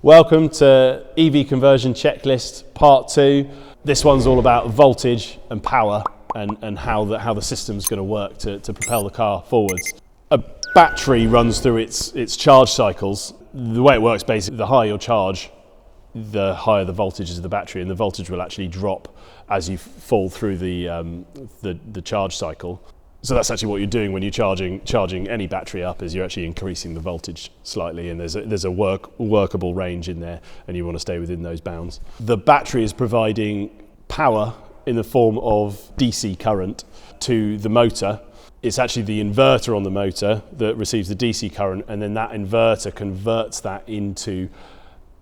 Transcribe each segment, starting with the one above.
Welcome to EV conversion checklist part 2. This one's all about voltage and power and how the system's going to work to propel the car forwards. A battery runs through its charge cycles. The way it works basically, the higher your charge, the higher the voltage of the battery, and the voltage will actually drop as you fall through the charge cycle. So that's actually what you're doing when you're charging any battery up, is you're actually increasing the voltage slightly, and there's a workable range in there, and you want to stay within those bounds. The battery is providing power in the form of DC current to the motor. It's actually the inverter on the motor that receives the DC current, and then that inverter converts that into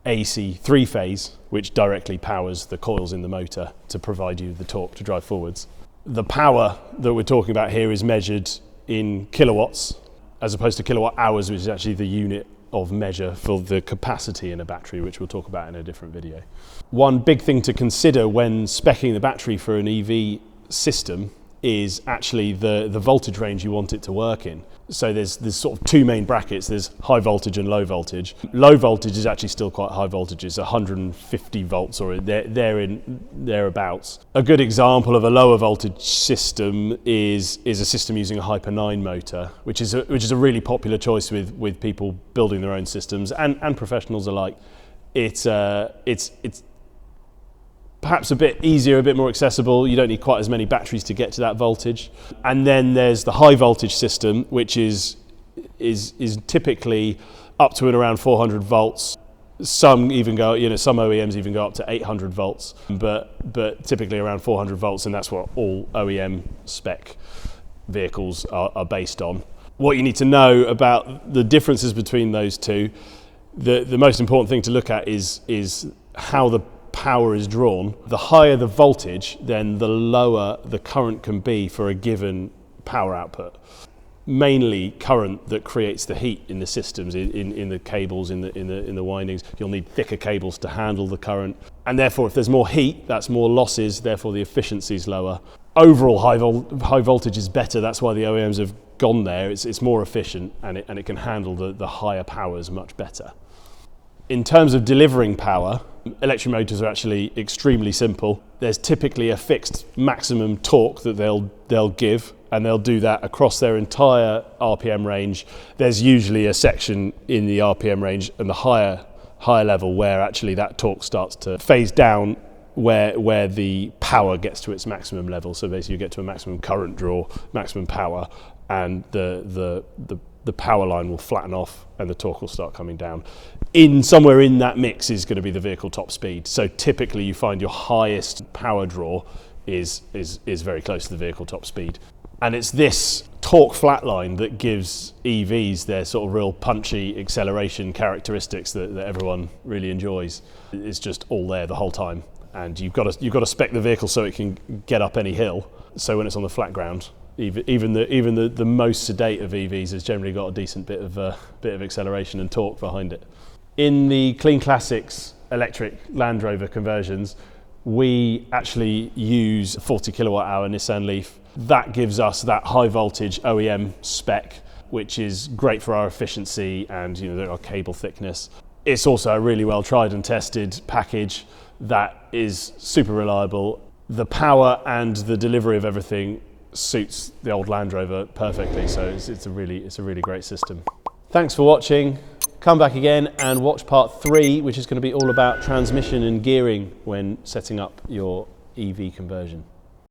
AC three-phase, which directly powers the coils in the motor to provide you the torque to drive forwards. The power that we're talking about here is measured in kilowatts as opposed to kilowatt hours, which is actually the unit of measure for the capacity in a battery, which we'll talk about in a different video. One big thing to consider when speccing the battery for an EV system is actually the voltage range you want it to work in. So there's sort of two main brackets. There's high voltage and low voltage. Low voltage is actually still quite high voltage. It's 150 volts or thereabouts. A good example of a lower voltage system is a system using a Hyper 9 motor, which is a really popular choice with people building their own systems and professionals alike. It's perhaps a bit easier, a bit more accessible. You don't need quite as many batteries to get to that voltage. And then there's the high voltage system, which is typically up to and around 400 volts. Some even go, some OEMs even go up to 800 volts, but typically around 400 volts, and that's what all OEM spec vehicles are based on. What you need to know about the differences between those two, the most important thing to look at is how the power is drawn. The higher the voltage, then the lower the current can be for a given power output. Mainly current that creates the heat in the systems, in the cables, in the windings. You'll need thicker cables to handle the current, and therefore if there's more heat, that's more losses, therefore the efficiency is lower. Overall high voltage is better, that's why the OEMs have gone there. It's more efficient, and it can handle the higher powers much better. In terms of delivering power, electric motors are actually extremely simple. There's typically a fixed maximum torque that they'll give, and they'll do that across their entire RPM range. There's usually a section in the RPM range and the higher level where actually that torque starts to phase down, where the power gets to its maximum level. So basically you get to a maximum current draw, maximum power, and the power line will flatten off and the torque will start coming down. Somewhere in that mix is going to be the vehicle top speed. So typically you find your highest power draw is very close to the vehicle top speed. And it's this torque flatline that gives EVs their sort of real punchy acceleration characteristics that everyone really enjoys. It's just all there the whole time. And you've got to spec the vehicle so it can get up any hill. So when it's on the flat ground, even the most sedate of EVs has generally got a decent bit of acceleration and torque behind it. In the Clean Classics electric Land Rover conversions, we actually use a 40 kilowatt hour Nissan Leaf. That gives us that high voltage OEM spec, which is great for our efficiency and our cable thickness. It's also a really well tried and tested package that is super reliable. The power and the delivery of everything suits the old Land Rover perfectly, so it's a really great system. Thanks for watching. Come back again and watch part 3, which is going to be all about transmission and gearing when setting up your EV conversion.